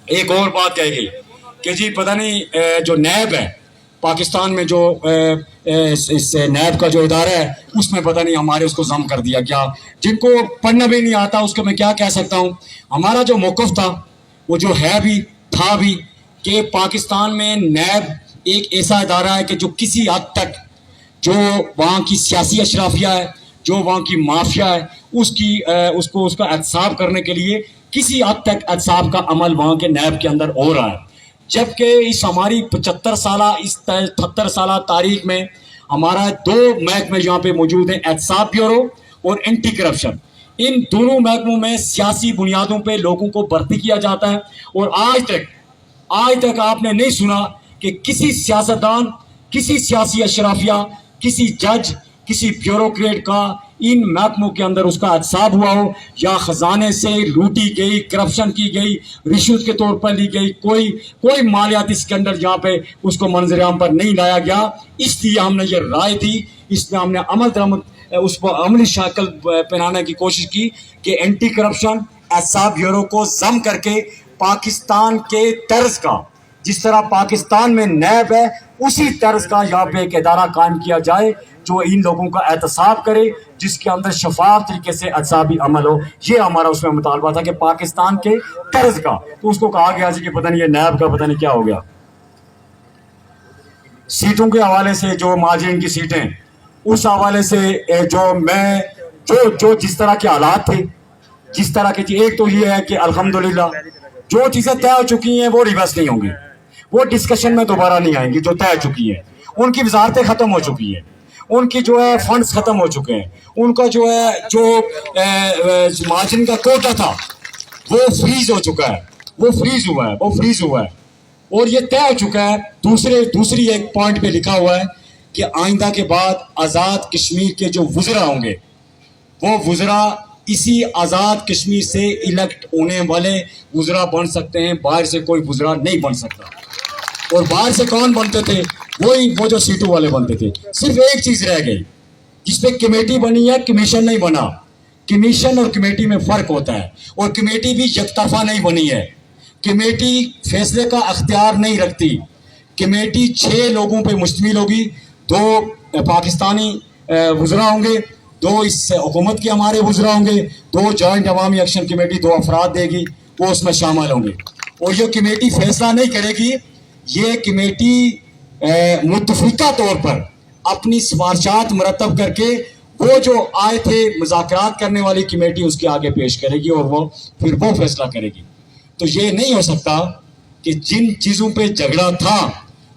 ایک اور بات کہی گئی کہ جی پتہ نہیں جو نیب ہے پاکستان میں، جو اس نیب کا جو ادارہ ہے، اس میں پتہ نہیں ہمارے اس کو ضم کر دیا کیا. جن کو پڑھنا بھی نہیں آتا اس کو میں کیا کہہ سکتا ہوں. ہمارا جو موقف تھا وہ جو ہے بھی تھا بھی کہ پاکستان میں نیب ایک ایسا ادارہ ہے کہ جو کسی حد تک جو وہاں کی سیاسی اشرافیہ ہے، جو وہاں کی مافیا ہے، اس کا احتساب کرنے کے لیے کسی حد تک احتساب کا عمل وہاں کے نیب کے اندر ہو رہا ہے. جبکہ اس ہماری 75 سالہ اس 73 سالہ تاریخ میں ہمارا 2 محکمے یہاں پہ موجود ہیں، احتساب بیورو اور اینٹی کرپشن. ان دونوں محکموں میں سیاسی بنیادوں پہ لوگوں کو بھرتی کیا جاتا ہے، اور آج تک آپ نے نہیں سنا کہ کسی سیاستدان، کسی سیاسی اشرافیہ، کسی جج، کسی بیوروکریٹ کا ان محکموں کے اندر اس کا احتساب ہوا ہو، یا خزانے سے لوٹی گئی، کرپشن کی گئی، رشوت کے طور پر لی گئی، کوئی مالیاتی اسکینڈل یہاں پہ اس کو منظر عام پر نہیں لایا گیا. اس لیے ہم نے یہ رائے دی، اس میں ہم نے عمل درآمد اس کو عملی شکل پہنانے کی کوشش کی کہ اینٹی کرپشن احتساب بیورو کو ضم کر کے پاکستان کے طرز کا، جس طرح پاکستان میں نیب ہے اسی طرز کا یہاں پہ ایک ادارہ قائم کیا جائے جو ان لوگوں کا احتساب کرے، جس کے اندر شفاف طریقے سے احتسابی عمل ہو. یہ ہمارا اس میں مطالبہ تھا کہ پاکستان کے طرز کا. تو اس کو کہا گیا جی کہ پتہ نہیں یہ نیب کا پتہ نہیں کیا ہو گیا. سیٹوں کے حوالے سے جو مہاجرین کی سیٹیں، اس حوالے سے جو جس طرح کے حالات تھے، جس طرح کے، ایک تو یہ ہے کہ الحمدللہ جو چیزیں طے ہو چکی ہیں وہ ریورس نہیں ہوں گی، وہ ڈسکشن میں دوبارہ نہیں آئیں گی. جو طے ہو چکی ہیں ان کی وزارتیں ختم ہو چکی ہیں، ان کی جو ہے فنڈز ختم ہو چکے ہیں، ان کا جو ہے جو مارجن کا کوٹا تھا وہ فریز ہو چکا ہے، وہ فریز ہوا ہے اور یہ طے ہو چکا ہے. دوسری ایک پوائنٹ پہ لکھا ہوا ہے کہ آئندہ کے بعد آزاد کشمیر کے جو وزراء ہوں گے، وہ وزراء اسی آزاد کشمیر سے الیکٹ ہونے والے وزراء بن سکتے ہیں، باہر سے کوئی وزراء نہیں بن سکتا. اور باہر سے کون بنتے تھے؟ وہ جو سیٹوں والے بنتے تھے. صرف ایک چیز رہ گئی جس پہ کمیٹی بنی ہے، کمیشن نہیں بنا. کمیشن اور کمیٹی میں فرق ہوتا ہے، اور کمیٹی بھی یک طرفہ نہیں بنی ہے. کمیٹی فیصلے کا اختیار نہیں رکھتی. کمیٹی 6 لوگوں پہ مشتمل ہوگی، 2 پاکستانی وزراء ہوں گے، 2 اس حکومت کے ہمارے وزراء ہوں گے، 2 جوائنٹ عوامی ایکشن کمیٹی 2 افراد دے گی، وہ اس میں شامل ہوں گے. اور یہ کمیٹی فیصلہ نہیں کرے گی، یہ کمیٹی متفقہ طور پر اپنی سفارشات مرتب کر کے وہ جو آئے تھے مذاکرات کرنے والی کمیٹی اس کے آگے پیش کرے گی، اور پھر وہ فیصلہ کرے گی. تو یہ نہیں ہو سکتا کہ جن چیزوں پہ جھگڑا تھا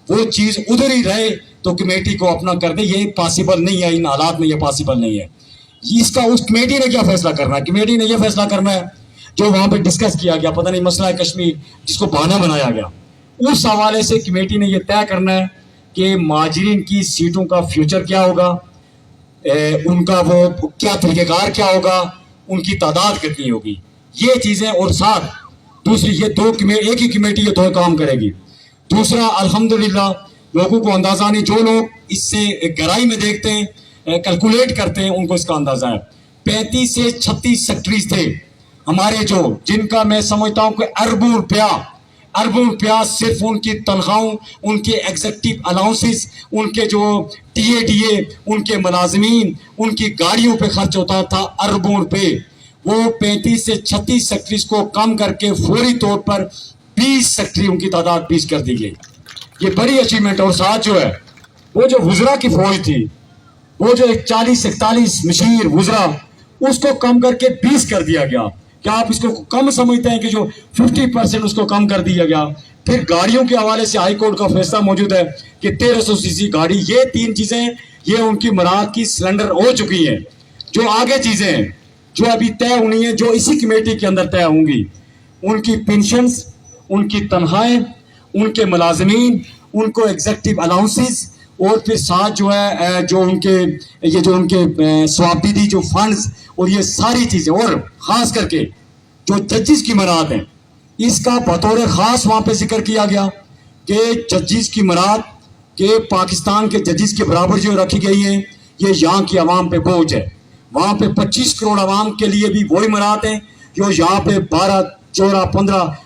وہ چیز ادھر ہی رہے تو کمیٹی کو اپنا کر دے. یہ پاسبل نہیں ہے، ان حالات میں یہ پاسبل نہیں ہے. اس کمیٹی نے کیا فیصلہ کرنا ہے؟ کمیٹی نے یہ فیصلہ کرنا ہے جو وہاں پہ ڈسکس کیا گیا، پتہ نہیں مسئلہ کشمیر جس کو بہانہ بنایا گیا، اس حوالے سے کمیٹی نے یہ طے کرنا ہے کہ مہاجرین کی سیٹوں کا فیوچر کیا ہوگا، ان کا وہ کیا طریقہ کار کیا ہوگا، ان کی تعداد کتنی ہوگی، یہ چیزیں. اور ساتھ دوسری یہ ایک ہی کمیٹی یہ 2 کام کرے گی. دوسرا الحمدللہ لوگوں کو اندازہ نہیں، جو لوگ اس سے گہرائی میں دیکھتے ہیں، کیلکولیٹ کرتے ہیں، ان کو اس کا اندازہ ہے. 35 سے 36 سیکٹریز تھے ہمارے جن کا میں سمجھتا ہوں کہ اربوں روپیہ صرف ان کی تنخواہوں، ان کے ایگزیکٹو الاؤنسز، ان کے جو ٹی اے ان کے ملازمین، ان کی گاڑیوں پہ خرچ ہوتا تھا اربوں روپے. وہ 35 سے 36 سیکٹریز کو کم کر کے فوری طور پر 20 سیکٹری ان کی تعداد 20 کر دی گئی. یہ بڑی اچیومنٹ. اور ساتھ جو ہے وہ جو وزراء کی فوج تھی، وہ جو 40-41 مشیر وزراء، اس کو کم کر کے 20 کر دیا گیا. کیا آپ اس کو کم سمجھتے ہیں کہ جو 50% اس کو کم کر دیا گیا؟ پھر گاڑیوں کے حوالے سے ہائی کورٹ کا فیصلہ موجود ہے کہ 1300 سی سی گاڑی. یہ 3 چیزیں یہ ان کی مراد کی سلنڈر ہو چکی ہیں. جو آگے چیزیں ہیں جو ابھی طے ہونی ہیں، جو اسی کمیٹی کے اندر طے ہوں گی، ان کی پینشنز، ان کی تنخواہیں، ان کے ملازمین، ان کو ایگزیکٹو الاؤنسز، اور پھر ساتھ جو ہے جو ان کے ثوابدیدی جو فنڈز، اور یہ ساری چیزیں. اور خاص کر کے جو ججز کی مراد ہیں، اس کا بطور خاص وہاں پہ ذکر کیا گیا کہ ججز کی مراد کہ پاکستان کے ججز کے برابر جو رکھی گئی ہیں، یہ یہاں کی عوام پہ بوجھ ہے. وہاں پہ 25 کروڑ عوام کے لیے بھی وہی مراد ہیں جو یہاں پہ 14-15